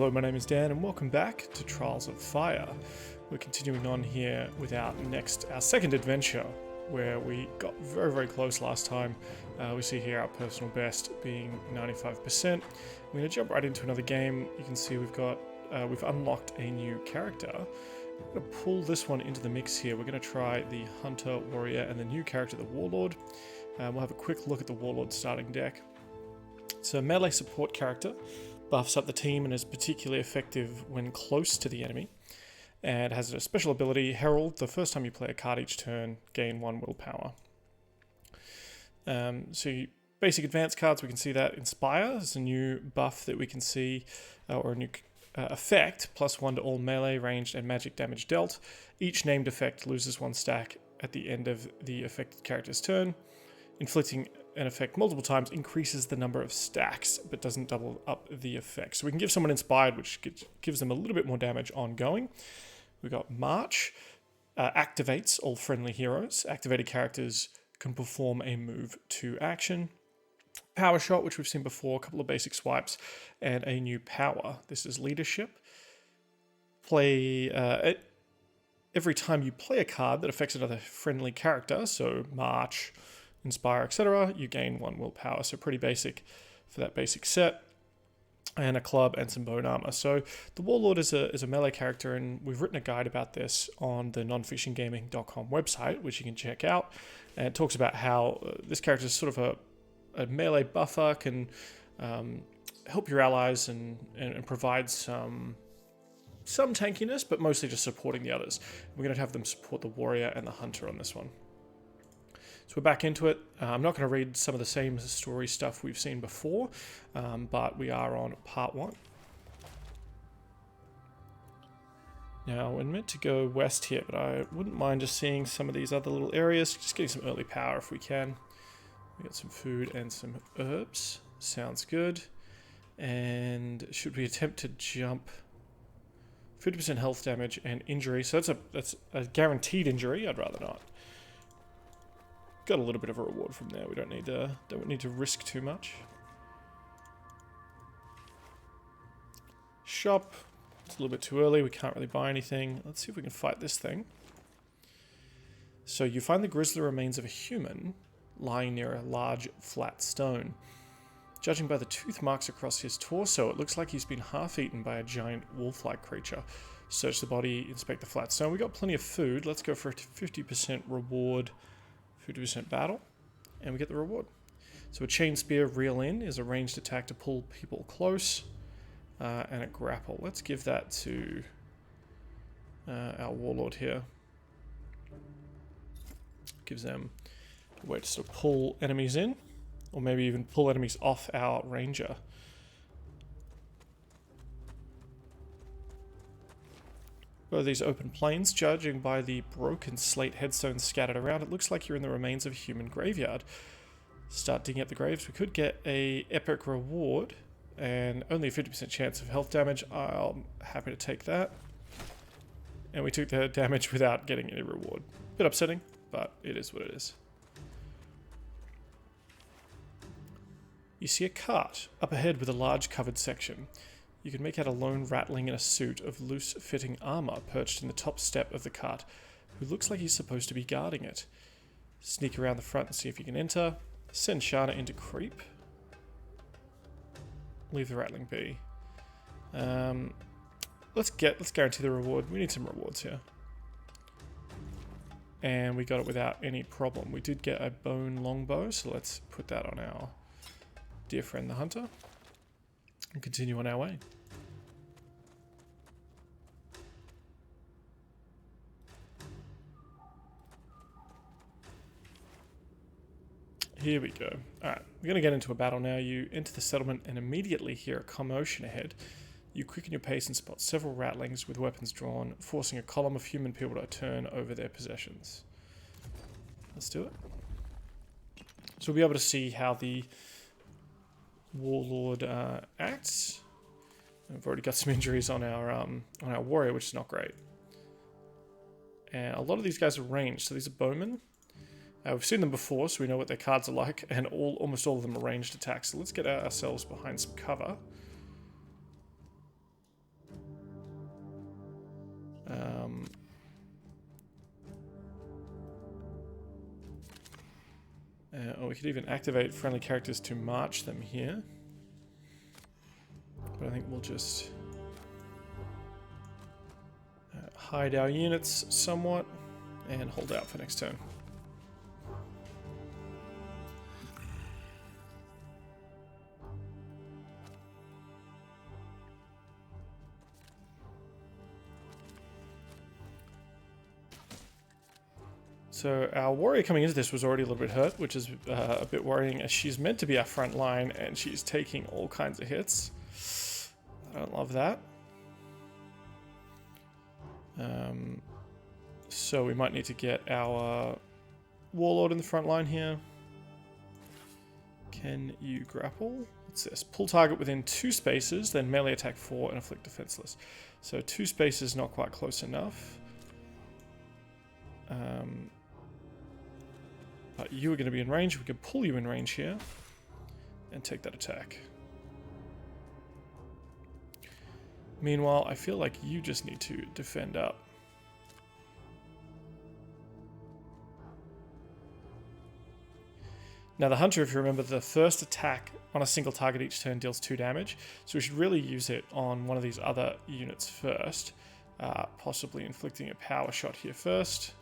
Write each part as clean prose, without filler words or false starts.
Hello, my name is Dan and welcome back to Trials of Fire. We're continuing on here with our second adventure, where we got very close last time. We see here our personal best being 95%. We're going to jump right into another game. You can see we've unlocked a new character. We're going to pull this one into the mix here. We're going to try the Hunter, Warrior, and the new character, the Warlord. We'll have a quick look at the Warlord starting deck. It's a melee support character. Buffs up the team and is particularly effective when close to the enemy. And has a special ability, Herald. The first time you play a card each turn, gain 1 willpower. Basic advanced cards, we can see that Inspire is a new buff that we can see, or a new effect, +1 to all melee, ranged, and magic damage dealt. Each named effect loses 1 stack at the end of the affected character's turn. Inflicting an effect multiple times increases the number of stacks, but doesn't double up the effect. So we can give someone Inspired, which gives them a little bit more damage ongoing. We've got March, activates all friendly heroes. Activated characters can perform a move to action. Power Shot, which we've seen before, a couple of basic swipes, and a new power. This is Leadership. Every time you play a card that affects another friendly character, so March, Inspire, etc., you gain 1 willpower. So pretty basic for that basic set. And a club and some bone armor. So the Warlord is a melee character, and we've written a guide about this on the nonfictiongaming.com website, which you can check out. And it talks about how this character is sort of a melee buffer, can help your allies and provide some tankiness, but mostly just supporting the others. We're going to have them support the Warrior and the Hunter on this one. So we're back into it. I'm not going to read some of the same story stuff we've seen before, but we are on part 1. Now, we're meant to go west here, but I wouldn't mind just seeing some of these other little areas, just getting some early power if we can. We got some food and some herbs. Sounds good. And should we attempt to jump? 50% health damage and injury, so that's a guaranteed injury. I'd rather not. Got a little bit of a reward from there. We don't need to risk too much. Shop. It's a little bit too early. We can't really buy anything. Let's see if we can fight this thing. So you find the grisly remains of a human lying near a large flat stone. Judging by the tooth marks across his torso, it looks like he's been half-eaten by a giant wolf-like creature. Search the body, inspect the flat stone. We got plenty of food. Let's go for a 50% reward. 50% battle, and we get the reward. So a chain spear, reel in, is a ranged attack to pull people close, and a grapple. Let's give that to our Warlord here. Gives them a way to sort of pull enemies in, or maybe even pull enemies off our Ranger. Both these open plains, judging by the broken slate headstones scattered around, it looks like you're in the remains of a human graveyard. Start digging at the graves. We could get a epic reward, and only a 50% chance of health damage. I'm happy to take that. And we took the damage without getting any reward. Bit upsetting, but it is what it is. You see a cart up ahead with a large covered section. You can make out a lone ratling in a suit of loose-fitting armor perched in the top step of the cart, who looks like he's supposed to be guarding it. Sneak around the front and see if you can enter. Send Shana into creep. Leave the rattling be. Let's guarantee the reward. We need some rewards here. And we got it without any problem. We did get a bone longbow, so let's put that on our dear friend the Hunter. And continue on our way. Here we go. Alright, we're going to get into a battle now. You enter the settlement and immediately hear a commotion ahead. You quicken your pace and spot several rattlings with weapons drawn, forcing a column of human people to turn over their possessions. Let's do it. So we'll be able to see how the Warlord acts. We've already got some injuries on our Warrior, which is not great. And a lot of these guys are ranged, so these are bowmen. We've seen them before, so we know what their cards are like, and almost all of them are ranged attacks. So let's get ourselves behind some cover. Or we could even activate friendly characters to march them here. But I think we'll just hide our units somewhat and hold out for next turn. So our warrior coming into this was already a little bit hurt, which is a bit worrying as she's meant to be our front line and she's taking all kinds of hits. I don't love that. So we might need to get our warlord in the front line here. Can you grapple? What's this? Pull target within 2 spaces, then melee attack 4 and afflict defenseless. So 2 spaces not quite close enough. But you are going to be in range. We can pull you in range here and take that attack. Meanwhile, I feel like you just need to defend up. Now the hunter, if you remember, the first attack on a single target each turn deals 2 damage. So we should really use it on one of these other units first. Possibly inflicting a power shot here first.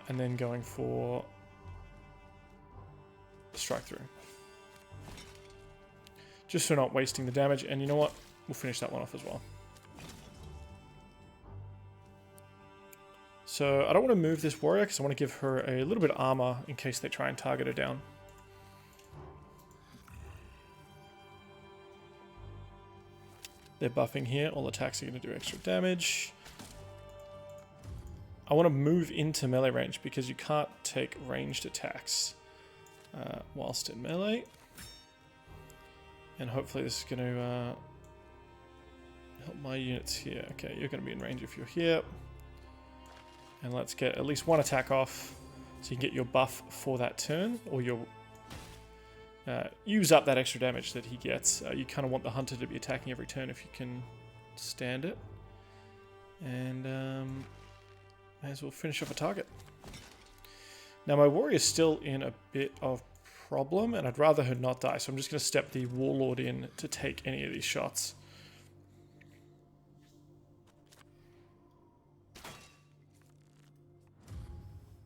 And then going for strike through. Just so not wasting the damage. And you know what? We'll finish that one off as well. So I don't want to move this warrior because I want to give her a little bit of armor in case they try and target her down. They're buffing here. All attacks are going to do extra damage. I want to move into melee range because you can't take ranged attacks whilst in melee. And hopefully this is going to help my units here. Okay, you're going to be in range if you're here. And let's get at least 1 attack off so you can get your buff for that turn, or your use up that extra damage that he gets. You kind of want the hunter to be attacking every turn if you can stand it. And may as well finish off a target. Now my warrior's still in a bit of problem, and I'd rather her not die, so I'm just going to step the warlord in to take any of these shots.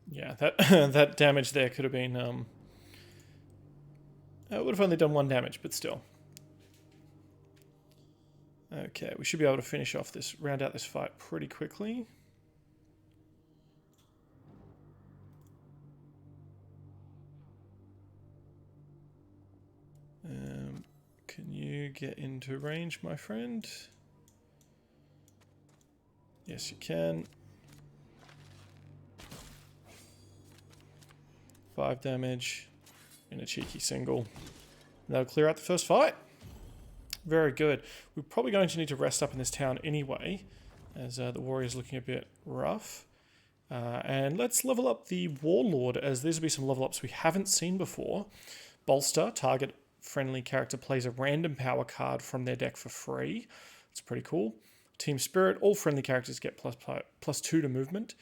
Yeah, that that damage there could have been... I would have only done 1 damage, but still. Okay, we should be able to finish off this, round out this fight pretty quickly. Can you get into range, my friend? Yes, you can. 5 damage in a cheeky single. And that'll clear out the first fight. Very good. We're probably going to need to rest up in this town anyway, as the warrior's looking a bit rough. And let's level up the warlord, as these will be some level ups we haven't seen before. Bolster, target friendly character plays a random power card from their deck for free. It's pretty cool. Team Spirit, all friendly characters get plus 2 to movement.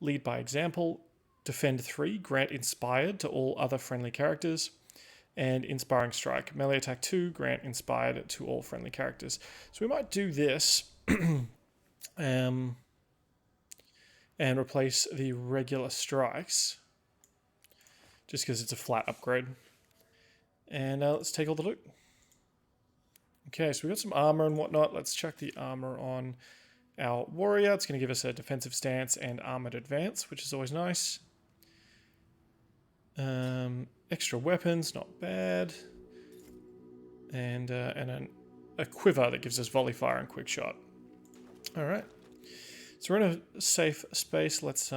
Lead by example. Defend 3, grant Inspired to all other friendly characters. And Inspiring Strike, melee attack 2, grant Inspired to all friendly characters. So we might do this and replace the regular strikes, just because it's a flat upgrade. And let's take all the loot. Okay, so we've got some armor and whatnot. Let's chuck the armor on our warrior. It's going to give us a defensive stance and armored advance, which is always nice. Extra weapons, not bad. And a quiver that gives us volley fire and quick shot. All right. So we're in a safe space. Let's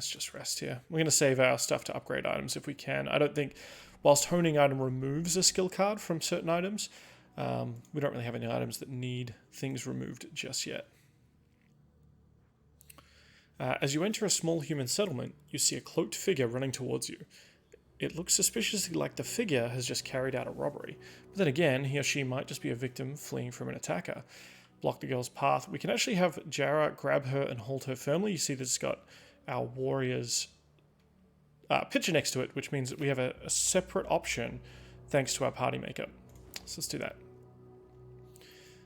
just rest here. We're going to save our stuff to upgrade items if we can. I don't think, whilst honing item removes a skill card from certain items, we don't really have any items that need things removed just yet. As you enter a small human settlement, you see a cloaked figure running towards you. it looks suspiciously like the figure has just carried out a robbery. But then again, he or she might just be a victim fleeing from an attacker. Block the girl's path. We can actually have Jara grab her and hold her firmly. You see that it's got our warrior's picture next to it, which means that we have a separate option thanks to our party maker. So let's do that.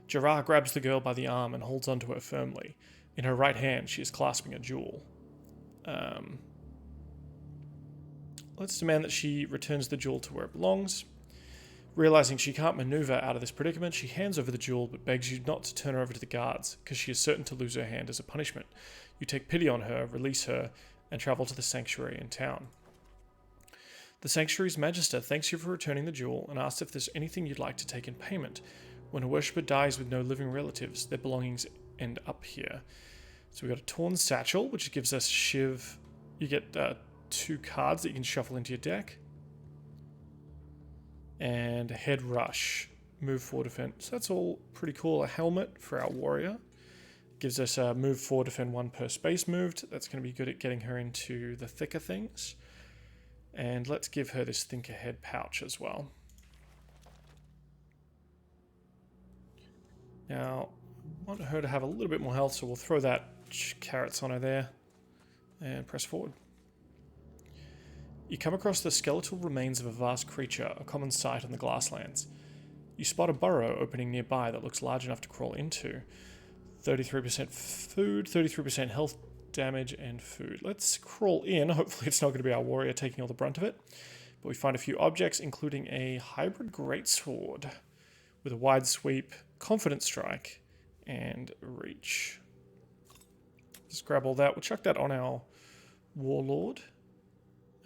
Jara grabs the girl by the arm and holds onto her firmly. In her right hand, she is clasping a jewel. Let's demand that she returns the jewel to where it belongs. Realizing she can't maneuver out of this predicament, she hands over the jewel but begs you not to turn her over to the guards, because she is certain to lose her hand as a punishment. You take pity on her, release her, and travel to the sanctuary in town. The sanctuary's magister thanks you for returning the jewel and asks if there's anything you'd like to take in payment. When a worshipper dies with no living relatives, their belongings end up here. So we've got a torn satchel, which gives us Shiv. You get 2 cards that you can shuffle into your deck. And a head rush. Move 4, defend. So that's all pretty cool. A helmet for our warrior. Gives us a move 4, defend 1 per space moved. That's going to be good at getting her into the thicker things. And let's give her this think ahead pouch as well. Now, I want her to have a little bit more health, so we'll throw that carrots on her there. And press forward. You come across the skeletal remains of a vast creature, a common sight on the Glasslands. You spot a burrow opening nearby that looks large enough to crawl into. 33% food, 33% health damage, and food. Let's crawl in. Hopefully it's not going to be our warrior taking all the brunt of it. But we find a few objects, including a hybrid greatsword with a wide sweep, confident strike, and reach. Let's grab all that. We'll chuck that on our warlord. If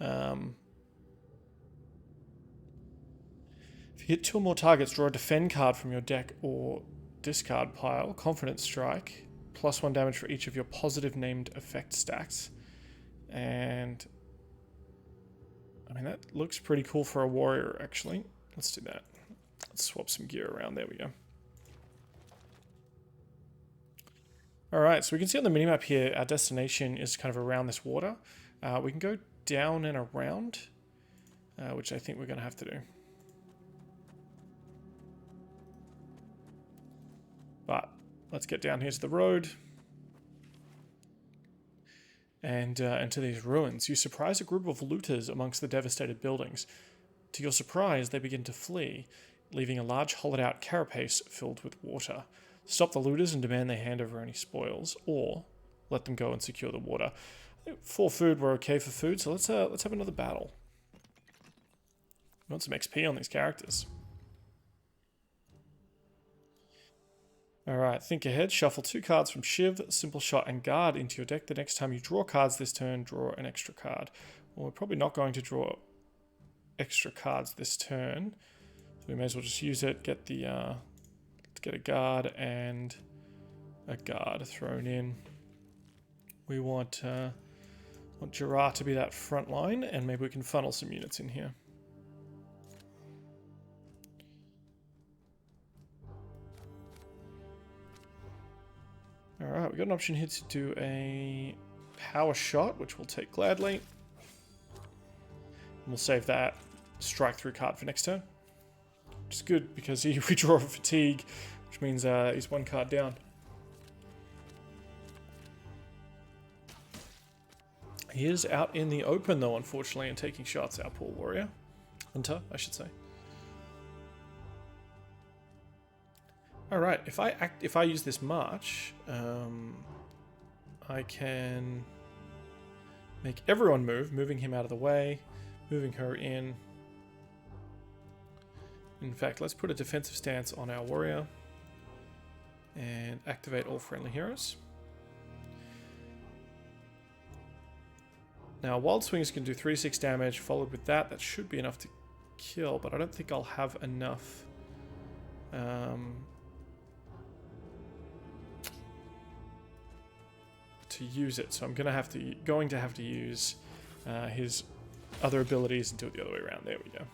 you hit 2 or more targets, draw a defend card from your deck or discard pile. Confident strike. +1 damage for each of your positive named effect stacks. And I mean, that looks pretty cool for a warrior, actually. Let's do that. Let's swap some gear around. There we go. Alright, so we can see on the minimap here, our destination is kind of around this water. We can go down and around, which I think we're going to have to do. But let's get down here to the road. And to these ruins. You surprise a group of looters amongst the devastated buildings. To your surprise, they begin to flee, leaving a large hollowed-out carapace filled with water. Stop the looters and demand they hand over any spoils, or let them go and secure the water. I think for food, we're okay for food, so let's have another battle. We want some XP on these characters. Alright, think ahead. Shuffle 2 cards from Shiv, Simple Shot, and Guard into your deck. The next time you draw cards this turn, draw an extra card. Well, we're probably not going to draw extra cards this turn, so we may as well just use it. Get the let's get a guard and a guard thrown in. We want Jara to be that front line, and maybe we can funnel some units in here. Alright, we've got an option here to do a power shot, which we'll take gladly. And we'll save that strike through card for next turn. Which is good, because we draw a fatigue, which means he's 1 card down. He is out in the open, though, unfortunately, and taking shots, our poor warrior. Hunter, I should say. Alright, if I use this march, I can make everyone move, moving him out of the way, moving her in. In fact, let's put a defensive stance on our warrior and activate all friendly heroes. Now, Wild Swings can do 3-6 damage, followed with that. That should be enough to kill, but I don't think I'll have enough to use it, so I'm going to have to use his other abilities and do it the other way around. There we go.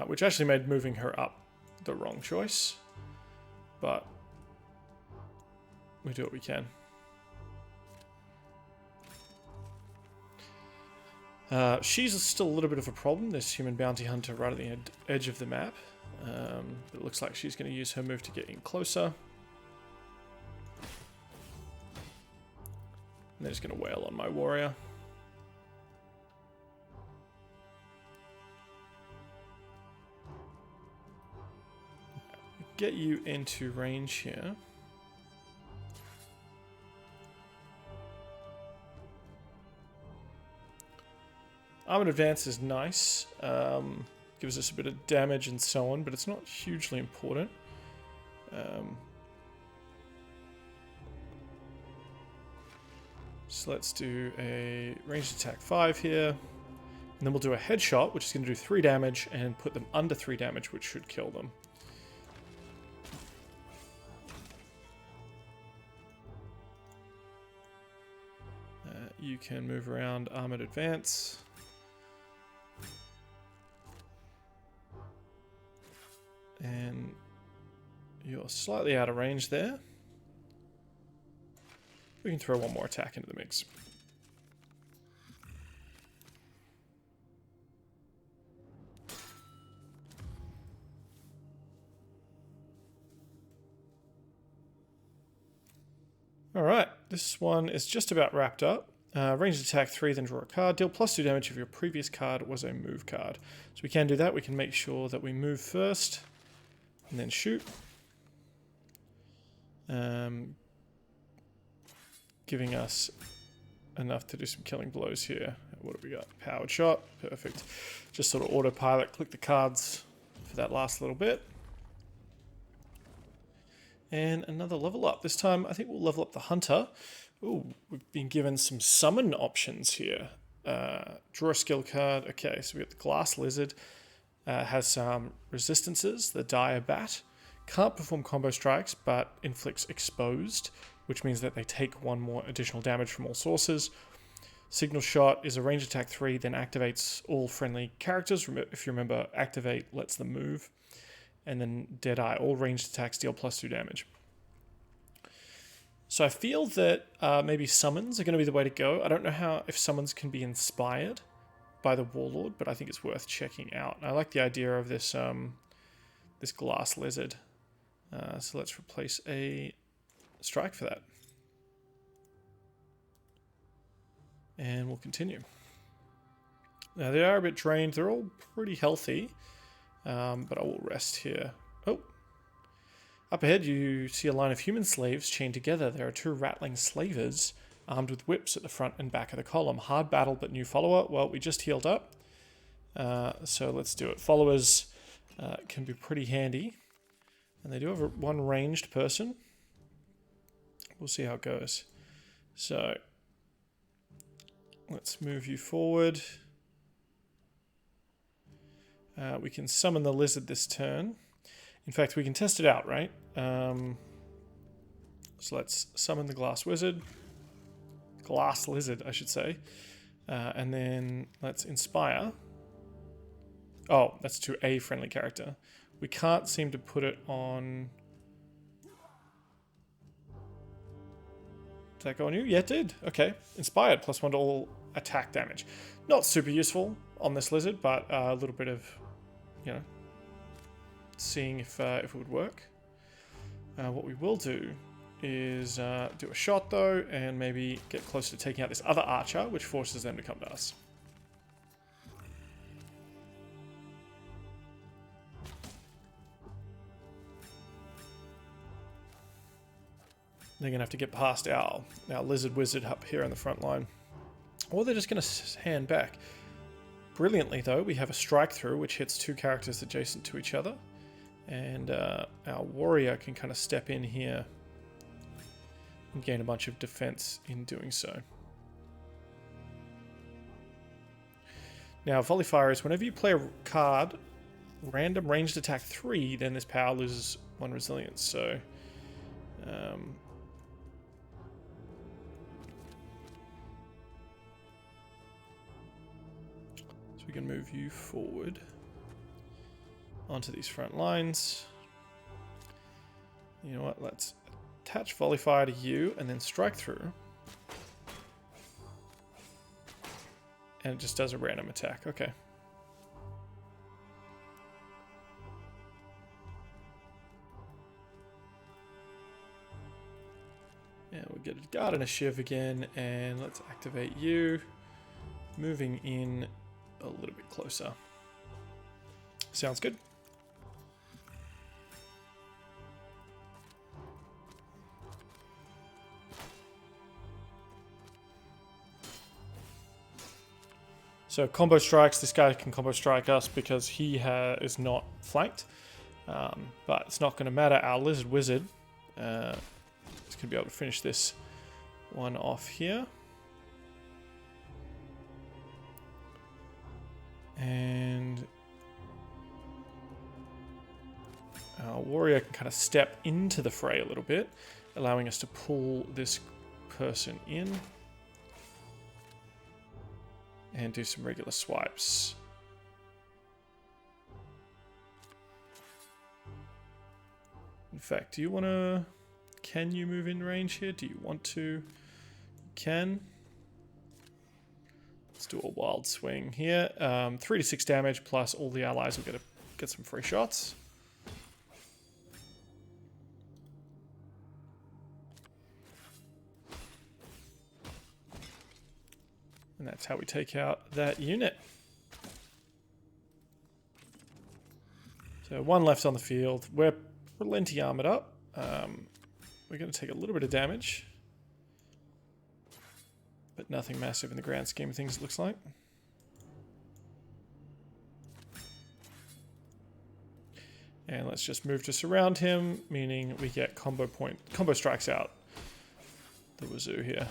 Which actually made moving her up the wrong choice, but we do what we can. She's still a little bit of a problem, this human bounty hunter right at the edge of the map. It looks like she's going to use her move to get in closer. And they're just going to wail on my warrior. Get you into range here. Armored Advance is nice. Gives us a bit of damage and so on, but it's not hugely important. So let's do a ranged attack 5 here. And then we'll do a headshot, which is going to do 3 damage, and put them under 3 damage, which should kill them. You can move around Armored Advance. And you're slightly out of range there. We can throw one more attack into the mix. Alright, this one is just about wrapped up. Ranged attack 3, then draw a card. Deal +2 damage if your previous card was a move card. So we can do that. We can make sure that we move first and then shoot. Giving us enough to do some killing blows here. What have we got? Powered shot. Perfect. Just sort of autopilot, click the cards for that last little bit. And another level up. This time I think we'll level up the hunter. Ooh, we've been given some summon options here. Draw a skill card. Okay, so we got the Glass Lizard. Has some resistances. The Dire Bat. Can't perform combo strikes, but inflicts exposed, which means that they take 1 more additional damage from all sources. Signal Shot is a range attack 3, then activates all friendly characters. If you remember, activate lets them move. And then Deadeye, all ranged attacks deal +2 damage. So I feel that maybe summons are going to be the way to go. I don't know if summons can be inspired by the Warlord, but I think it's worth checking out. I like the idea of this this Glass Lizard. So let's replace a strike for that. And we'll continue. Now they are a bit drained. They're all pretty healthy, but I will rest here. Oh. Up ahead, you see a line of human slaves chained together. There are 2 rattling slavers armed with whips at the front and back of the column. Hard battle, but new follower. Well, we just healed up, so let's do it. Followers can be pretty handy, and they do have 1 ranged person. We'll see how it goes. So let's move you forward. We can summon the lizard this turn. In fact, we can test it out, right? So let's summon the Glass Lizard, I should say. And then let's inspire. Oh, that's to a friendly character. We can't seem to put it on... Did that go on you? Yeah, it did. Okay. Inspired, +1 to all attack damage. Not super useful on this lizard, but a little bit of, you know, seeing if it would work. What we will do is do a shot though, and maybe get closer to taking out this other archer, which forces them to come to us. They're going to have to get past our lizard wizard up here in the front line. Or they're just going to hand back. Brilliantly though, we have a strike through, which hits 2 characters adjacent to each other. And our warrior can kind of step in here and gain a bunch of defense in doing so. Now, Volley Fire is whenever you play a card, random ranged attack 3, then this power loses 1 resilience. So, we can move you forward onto these front lines. You know what? Let's attach Volley Fire to you and then strike through. And it just does a random attack. Okay. And we'll get a guard and a shiv again, and let's activate you. Moving in a little bit closer. Sounds good. So combo strikes, this guy can combo strike us because he is not flanked. But it's not going to matter. Our lizard wizard is going to be able to finish this one off here. And our warrior can kind of step into the fray a little bit, allowing us to pull this person in. And do some regular swipes. In fact, do you want to... Can you move in range here? Do you want to? You can. Let's do a wild swing here. 3 to 6 damage plus all the allies will get some free shots. And that's how we take out that unit. So 1 left on the field. We're plenty armored up. We're going to take a little bit of damage. But nothing massive in the grand scheme of things, it looks like. And let's just move to surround him, meaning we get combo strikes out the wazoo here.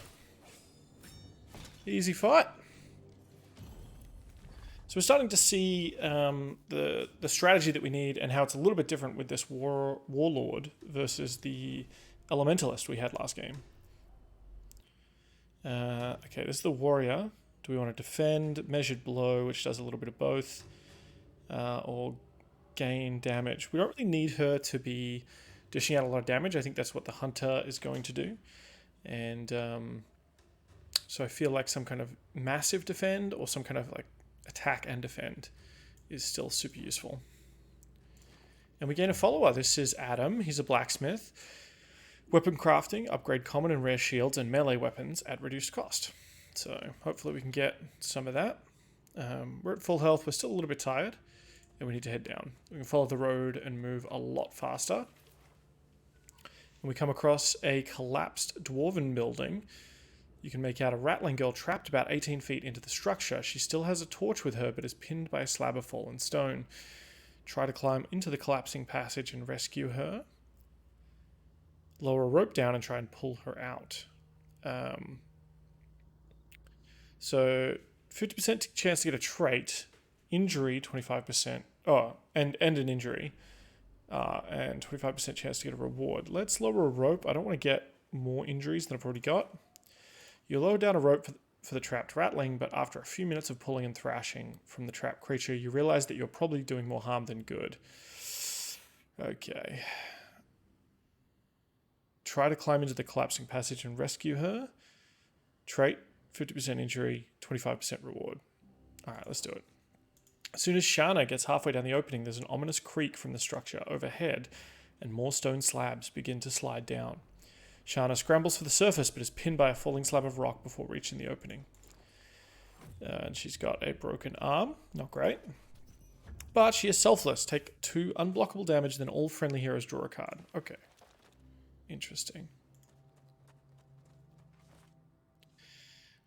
Easy fight. So we're starting to see the strategy that we need and how it's a little bit different with this warlord versus the elementalist we had last game. Okay, this is the warrior. Do we want to defend, measured blow, which does a little bit of both, or gain damage? We don't really need her to be dishing out a lot of damage. I think that's what the hunter is going to do. And so I feel like some kind of massive defend or some kind of like attack and defend is still super useful. And we gain a follower. This is Adam. He's a blacksmith. Weapon crafting, upgrade common and rare shields and melee weapons at reduced cost. So hopefully we can get some of that. We're at full health. We're still a little bit tired and we need to head down. We can follow the road and move a lot faster. And we come across a collapsed dwarven building. You can make out a rattling girl trapped about 18 feet into the structure. She still has a torch with her, but is pinned by a slab of fallen stone. Try to climb into the collapsing passage and rescue her. Lower a rope down and try and pull her out. So 50% chance to get a trait. Injury, 25%. Oh, and an injury. And 25% chance to get a reward. Let's lower a rope. I don't want to get more injuries than I've already got. You lower down a rope for the trapped rattling, but after a few minutes of pulling and thrashing from the trapped creature, you realize that you're probably doing more harm than good. Okay. Try to climb into the collapsing passage and rescue her. Trait, 50% injury, 25% reward. Alright, let's do it. As soon as Shana gets halfway down the opening, there's an ominous creak from the structure overhead, and more stone slabs begin to slide down. Shana scrambles for the surface, but is pinned by a falling slab of rock before reaching the opening. And she's got a broken arm. Not great. But she is selfless. Take 2 unblockable damage, then all friendly heroes draw a card. Okay. Interesting.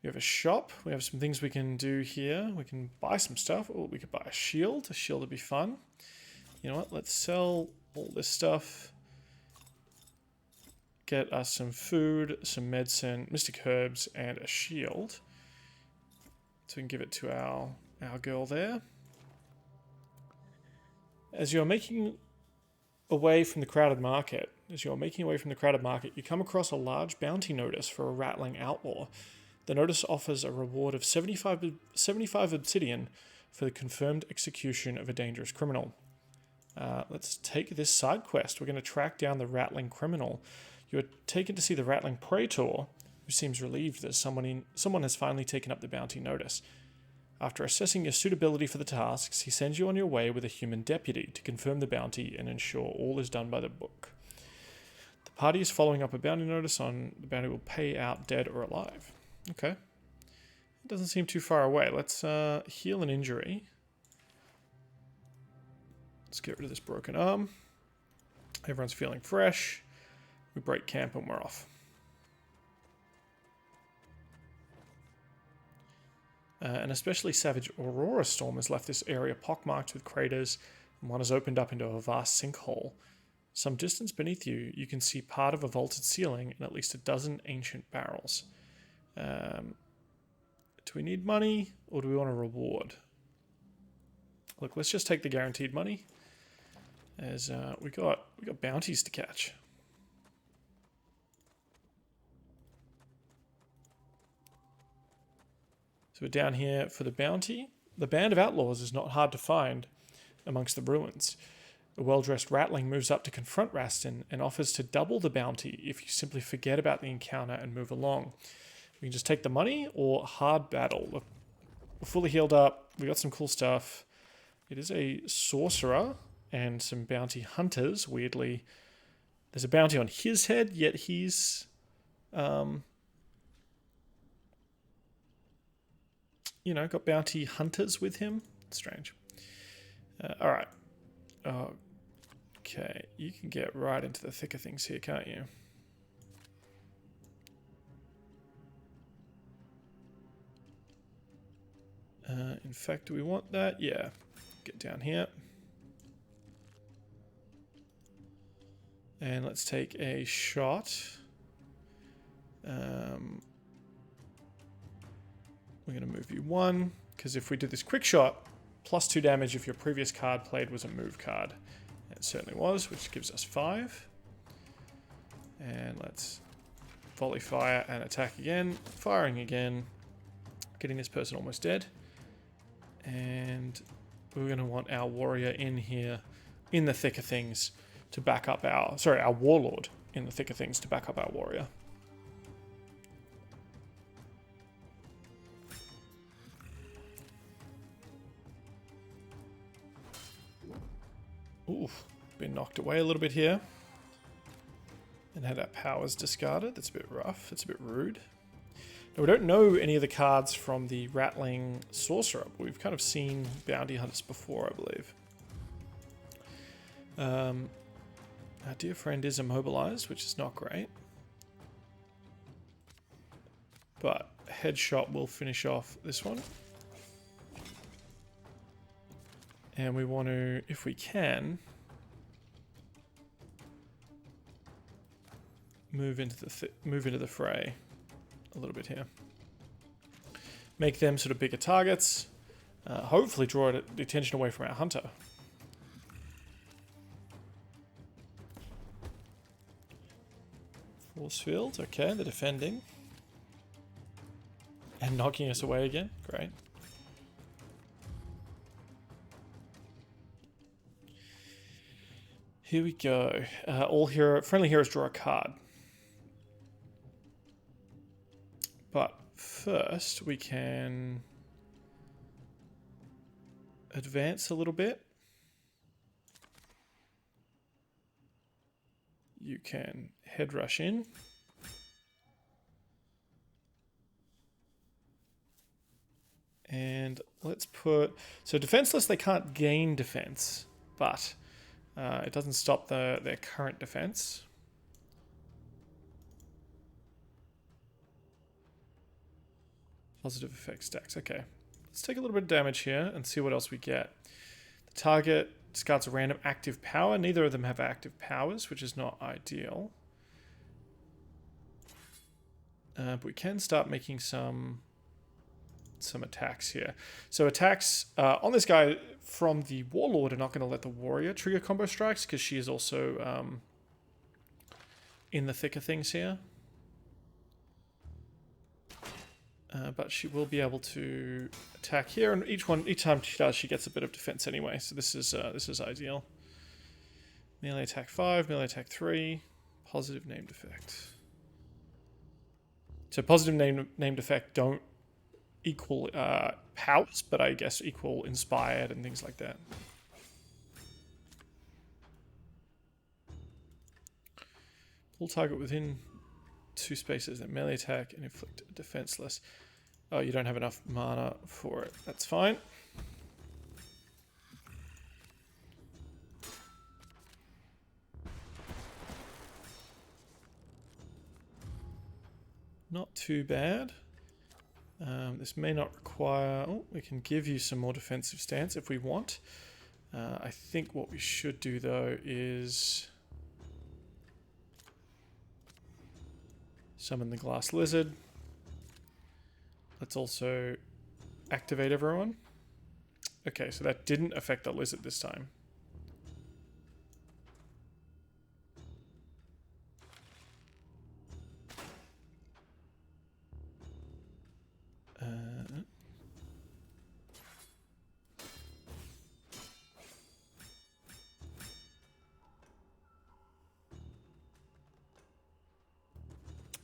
We have a shop. We have some things we can do here. We can buy some stuff. Oh, we could buy a shield. A shield would be fun. You know what? Let's sell all this stuff. Get us some food, some medicine, mystic herbs, and a shield. So we can give it to our girl there. As you're making away from the crowded market, you come across a large bounty notice for a rattling outlaw. The notice offers a reward of 75 obsidian for the confirmed execution of a dangerous criminal. Let's take this side quest. We're going to track down the rattling criminal. You are taken to see the rattling praetor, who seems relieved that someone has finally taken up the bounty notice. After assessing your suitability for the tasks, he sends you on your way with a human deputy to confirm the bounty and ensure all is done by the book. The party is following up a bounty notice on the bounty will pay out dead or alive. Okay. It doesn't seem too far away. Let's heal an injury. Let's get rid of this broken arm. Everyone's feeling fresh. We break camp and we're off. An especially savage aurora storm has left this area pockmarked with craters, and one has opened up into a vast sinkhole. Some distance beneath you, you can see part of a vaulted ceiling and at least a dozen ancient barrels. Do we need money, or do we want a reward? Look, let's just take the guaranteed money, as we got bounties to catch. So we're down here for the bounty. The band of outlaws is not hard to find amongst the ruins. A well-dressed ratling moves up to confront Rastin and offers to double the bounty if you simply forget about the encounter and move along. We can just take the money or hard battle. Look, we're fully healed up. We got some cool stuff. It is a sorcerer and some bounty hunters, weirdly. There's a bounty on his head, yet he's... got bounty hunters with him. Strange. Alright. Okay, you can get right into the thick of things here, can't you? In fact, do we want that? Yeah. Get down here. And let's take a shot. We're going to move you 1, because if we do this quick shot, +2 damage if your previous card played was a move card. It certainly was, which gives us 5. And let's volley fire and attack again. Firing again. Getting this person almost dead. And we're going to want our warrior in here, in the thick of things, to back up our... Sorry, our warlord in the thick of things to back up our warrior. Oof, been knocked away a little bit here. And had our powers discarded. That's a bit rough. It's a bit rude. Now, we don't know any of the cards from the Rattling Sorcerer, but we've kind of seen bounty hunters before, I believe. Our dear friend is immobilized, which is not great. But headshot will finish off this one. And we want to, if we can, move into the fray a little bit here. Make them sort of bigger targets. Hopefully draw the attention away from our hunter. Force field, okay, they're defending. And knocking us away again, great. Here we go. Friendly heroes draw a card. But first we can advance a little bit. You can head rush in. And let's put... So defenseless, they can't gain defense, but it doesn't stop their current defense. Positive effect stacks. Okay. Let's take a little bit of damage here and see what else we get. The target discards a random active power. Neither of them have active powers, which is not ideal. But we can start making some attacks here. So attacks on this guy from the Warlord are not going to let the Warrior trigger combo strikes because she is also in the thick of things here. But she will be able to attack here, and each time she does, she gets a bit of defense anyway. So this is ideal. Melee attack 5, melee attack 3, positive named effect. So positive named effect don't equal powers, but I guess equal inspired and things like that. Pull target within 2 spaces, then melee attack and inflict defenseless. Oh, you don't have enough mana for it. That's fine. Not too bad. This may not require... Oh, we can give you some more defensive stance if we want. I think what we should do, though, is... summon the glass lizard. Let's also activate everyone. Okay, so that didn't affect the lizard this time.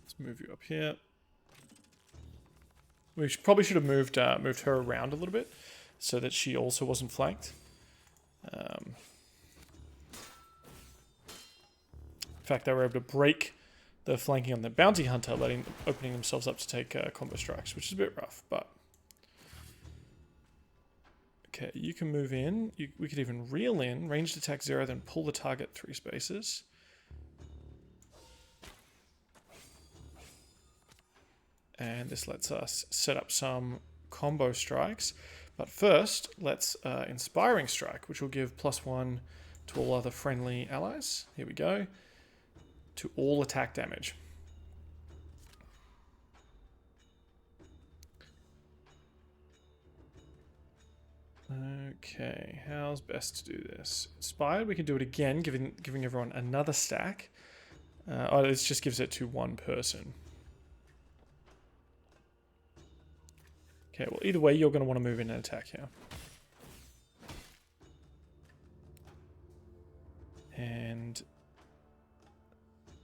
Let's move you up here. We probably should have moved her around a little bit so that she also wasn't flanked. In fact, they were able to break the flanking on the bounty hunter, opening themselves up to take combo strikes, which is a bit rough, but... Okay, you can move in. We could even reel in, ranged attack 0, then pull the target 3 spaces. And this lets us set up some combo strikes. But first, let's Inspiring Strike, which will give +1 to all other friendly allies. Here we go. To all attack damage. Okay, how's best to do this? Inspired, we can do it again, giving everyone another stack. Oh, this just gives it to one person. Okay, well, either way, you're going to want to move in and attack here. And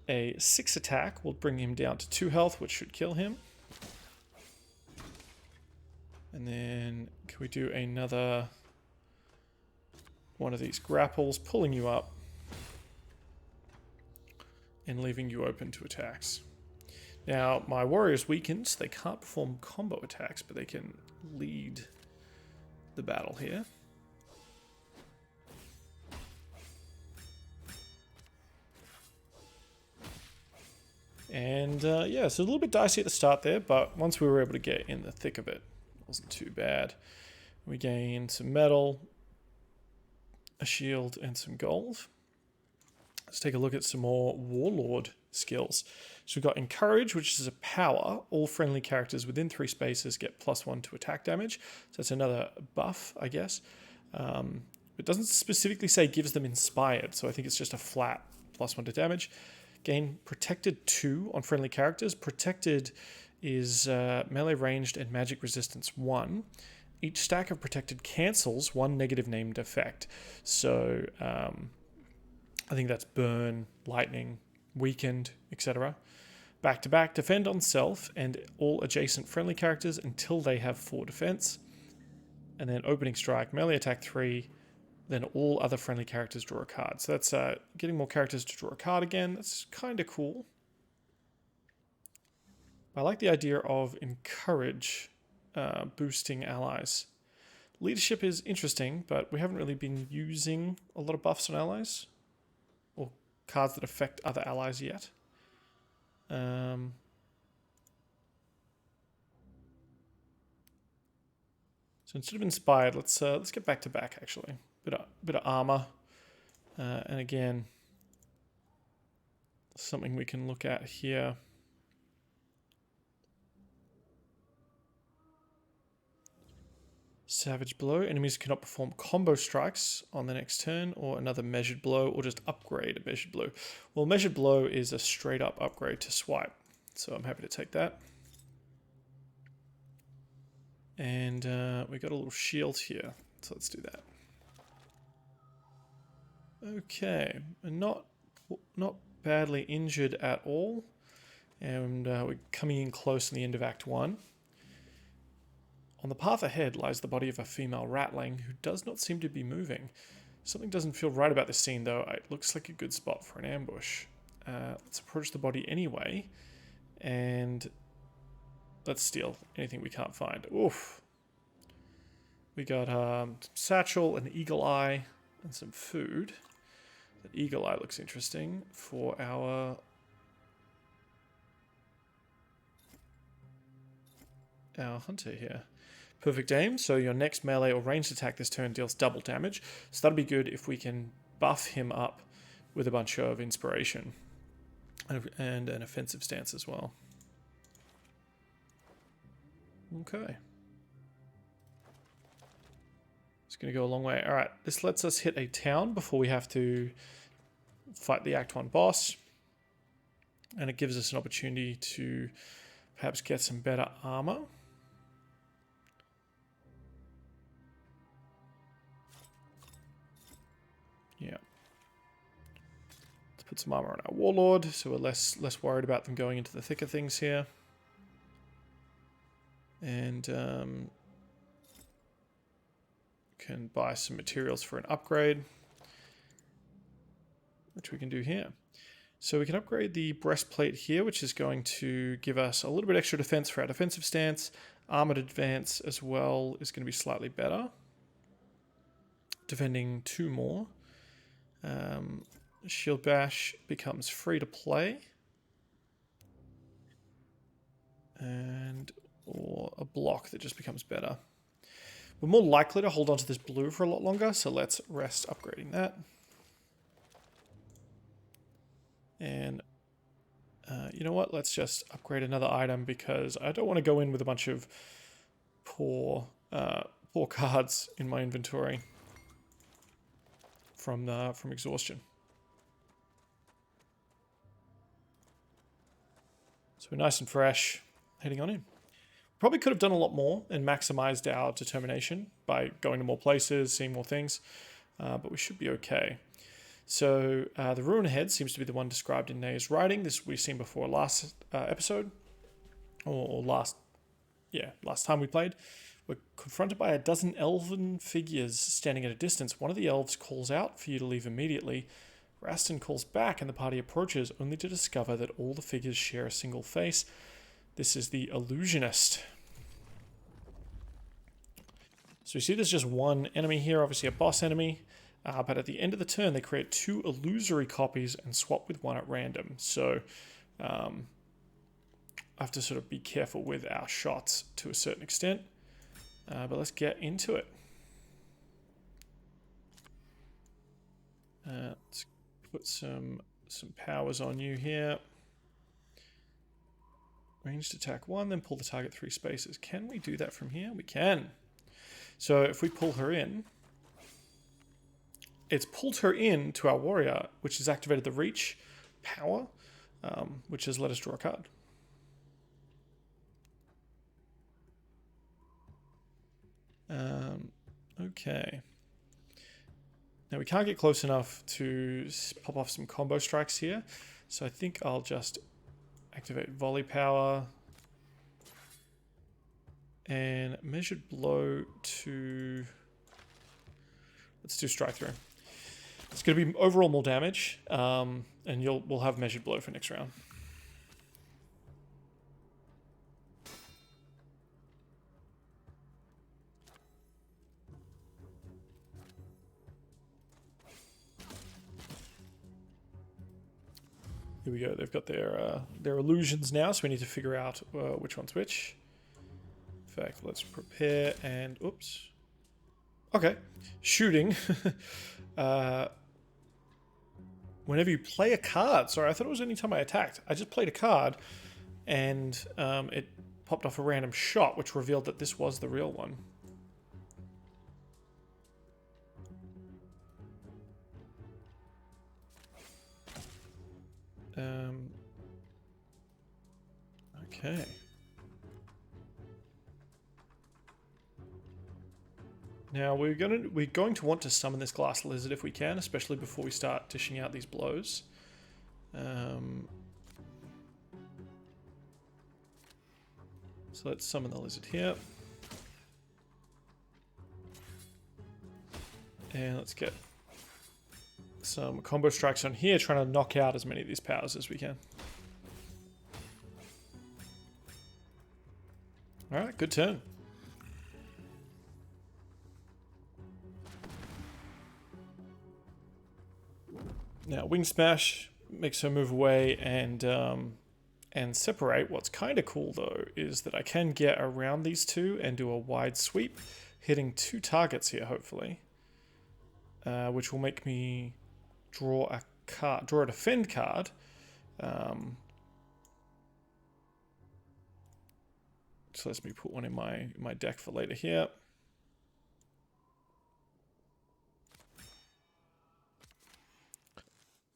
a 6 attack will bring him down to 2 health, which should kill him. And then, can we do another one of these grapples, pulling you up and leaving you open to attacks. Now, my warrior's weakened, so they can't perform combo attacks, but they can lead the battle here. And yeah, so a little bit dicey at the start there, but once we were able to get in the thick of it, it wasn't too bad. We gained some metal, a shield, and some gold. Let's take a look at some more warlord skills. So we've got Encourage, which is a power. All friendly characters within 3 spaces get +1 to attack damage. So that's another buff, I guess. It doesn't specifically say gives them Inspired, so I think it's just a flat +1 to damage. Gain Protected 2 on friendly characters. Protected is melee ranged and magic resistance 1. Each stack of Protected cancels one negative named effect. So I think that's Burn, Lightning, Weakened, etc. Back to back, defend on self and all adjacent friendly characters until they have 4 defense. And then Opening Strike, melee attack 3, then all other friendly characters draw a card. So that's getting more characters to draw a card again. That's kind of cool. I like the idea of Encourage boosting allies. Leadership is interesting, but we haven't really been using a lot of buffs on allies or cards that affect other allies yet. So instead of Inspired, let's get back to back actually. Bit of armor, and again, something we can look at here. Savage Blow. Enemies cannot perform combo strikes on the next turn, or another Measured Blow, or just upgrade a Measured Blow. Well, Measured Blow is a straight up upgrade to Swipe, so I'm happy to take that. And we got a little shield here, so let's do that. Okay, not badly injured at all, and we're coming in close to the end of Act 1. On the path ahead lies the body of a female ratling who does not seem to be moving. Something doesn't feel right about this scene, though. It looks like a good spot for an ambush. Let's approach the body anyway, and let's steal anything we can't find. Oof. We got some satchel, an eagle eye, and some food. That eagle eye looks interesting for our hunter here. Perfect aim, so your next melee or ranged attack this turn deals double damage. So that'll be good if we can buff him up with a bunch of inspiration and an offensive stance as well. Okay. It's going to go a long way. Alright, this lets us hit a town before we have to fight the Act 1 boss. And it gives us an opportunity to perhaps get some better armor. Yeah. Let's put some armor on our Warlord, so we're less worried about them going into the thick of things here. And can buy some materials for an upgrade, which we can do here. So we can upgrade the breastplate here, which is going to give us a little bit extra defense for our defensive stance. Armored advance as well is going to be slightly better, defending 2 more. Shield bash becomes free to play, or a block that just becomes better. We're more likely to hold on to this blue for a lot longer, so let's rest upgrading that. And you know what? Let's just upgrade another item because I don't want to go in with a bunch of poor cards in my inventory from exhaustion. So we're nice and fresh, heading on in. Probably could have done a lot more and maximized our determination by going to more places, seeing more things, but we should be okay. So the ruin ahead seems to be the one described in Naya's writing. This we've seen before last episode, or last time we played. We're confronted by a dozen elven figures standing at a distance. One of the elves calls out for you to leave immediately. Rastin calls back and the party approaches, only to discover that all the figures share a single face. This is the illusionist. So you see there's just one enemy here, obviously a boss enemy. But at the end of the turn, they create 2 illusory copies and swap with one at random. So I have to sort of be careful with our shots to a certain extent. But let's get into it. Let's put some powers on you here. Ranged attack 1, then pull the target 3 spaces. Can we do that from here? We can. So if we pull her in, it's pulled her in to our warrior, which has activated the reach power, which has let us draw a card. Okay. Now we can't get close enough to pop off some combo strikes here, so I think I'll just activate volley power and measured blow to... Let's do strike through. It's going to be overall more damage, and we'll have measured blow for next round. Here we go. They've got their illusions now, so we need to figure out which one's which. In fact, let's prepare and oops. Okay, shooting. Whenever you play a card, sorry, I thought it was any time I attacked. I just played a card, and it popped off a random shot, which revealed that this was the real one. Okay. Now we're going to want to summon this glass lizard if we can, especially before we start dishing out these blows. So let's summon the lizard here. And let's get some combo strikes on here, trying to knock out as many of these powers as we can. Alright, good turn. Now, Wing Smash makes her move away and separate. What's kind of cool, though, is that I can get around these two and do a wide sweep, hitting 2 targets here, hopefully. Which will make me draw a card, draw a defend card. So let me put one in my deck for later here.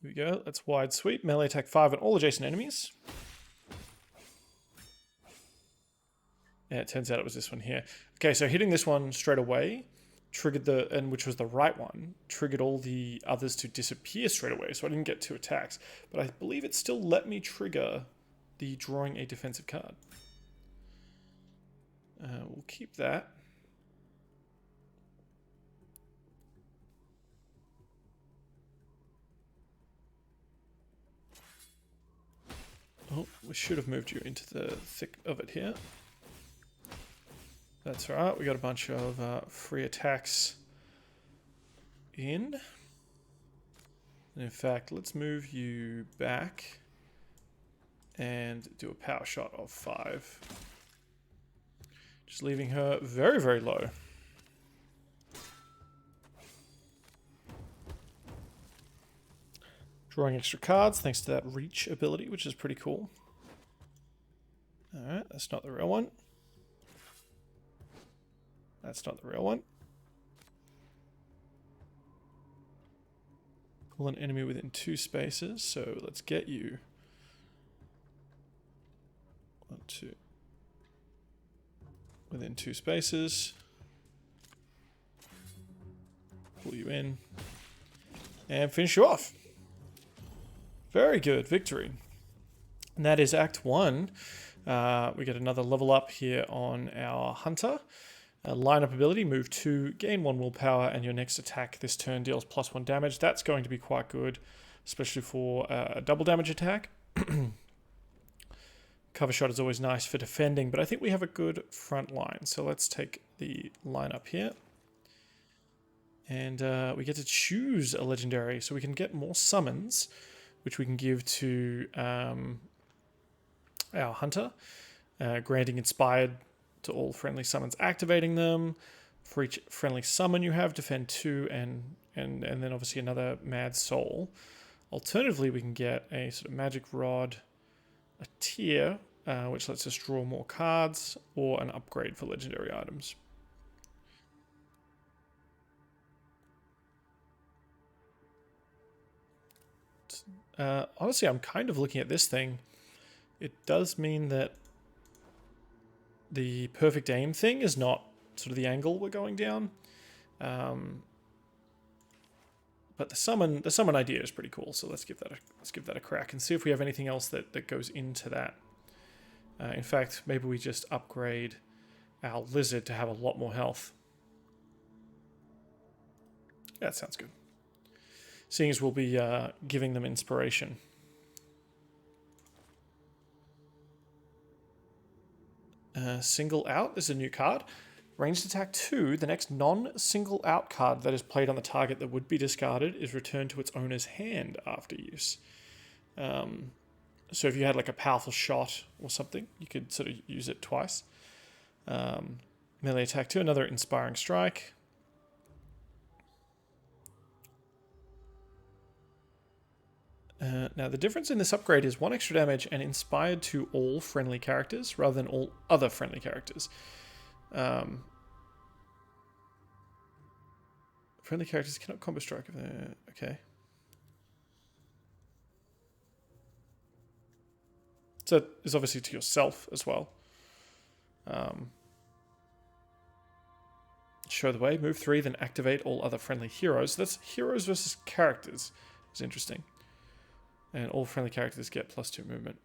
Here we go. Let's wide sweep. Melee attack 5 on all adjacent enemies. Yeah, it turns out it was this one here. Okay, so hitting this one straight away triggered which was the right one, triggered all the others to disappear straight away. So I didn't get 2 attacks, but I believe it still let me trigger the drawing a defensive card. We'll keep that. Oh, we should have moved you into the thick of it here. That's alright, we got a bunch of free attacks in. And in fact, let's move you back and do a power shot of 5. Just leaving her very, very low. Drawing extra cards thanks to that reach ability, which is pretty cool. Alright, that's not the real one. That's not the real one. Pull an enemy within 2 spaces, so let's get you. 1, 2. Within 2 spaces. Pull you in. And finish you off. Very good, victory. And that is Act 1. We get another level up here on our Hunter. Lineup ability, move 2, gain 1 willpower, and your next attack this turn deals +1 damage. That's going to be quite good, especially for a double damage attack. Cover shot is always nice for defending, but I think we have a good front line. So let's take the lineup here. And we get to choose a legendary, so we can get more summons, which we can give to our Hunter, granting Inspired to all friendly summons, activating them. For each friendly summon you have, defend 2, and then obviously another Mad Soul. Alternatively, we can get a sort of Magic Rod, a tier, which lets us draw more cards, or an upgrade for legendary items. Honestly, I'm kind of looking at this thing. It does mean that the perfect aim thing is not sort of the angle we're going down. But the summon idea is pretty cool. So let's give that a crack and see if we have anything else that goes into that. In fact, maybe we just upgrade our lizard to have a lot more health. That sounds good. Seeing as we'll be giving them inspiration. Single out is a new card. Ranged attack 2, the next non-single out card that is played on the target that would be discarded is returned to its owner's hand after use. So if you had like a powerful shot or something, you could sort of use it twice. Melee attack 2, another inspiring strike. Now the difference in this upgrade is 1 extra damage and inspired to all friendly characters rather than all other friendly characters. Friendly characters cannot combo strike if they're... Okay. So it's obviously to yourself as well. Show the way. Move 3, then activate all other friendly heroes. That's heroes versus characters. It's interesting. And all friendly characters get +2 movement.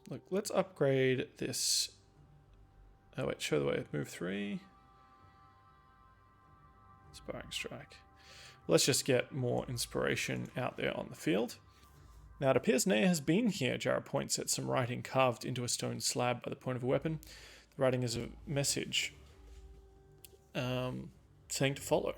Look, let's upgrade this Oh wait, show the way. Move 3. Inspiring strike. Let's just get more inspiration out there on the field. Now it appears Nea has been here. Jara points at some writing carved into a stone slab by the point of a weapon. The writing is a message saying to follow.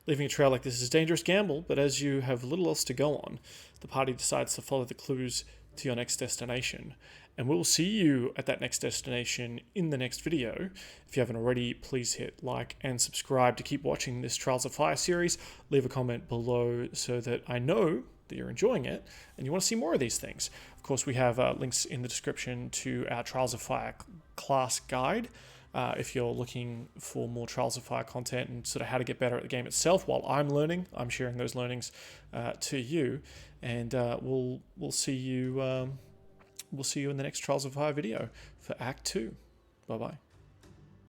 Leaving a trail like this is a dangerous gamble, but as you have little else to go on, the party decides to follow the clues to your next destination. And we'll see you at that next destination in the next video. If you haven't already, please hit like and subscribe to keep watching this Trials of Fire series. Leave a comment below so that I know that you're enjoying it and you want to see more of these things. Of course, we have links in the description to our Trials of Fire class guide. If you're looking for more Trials of Fire content and sort of how to get better at the game itself while I'm learning, I'm sharing those learnings to you. And we'll see you in the next Trials of Fire video for Act 2. Bye-bye.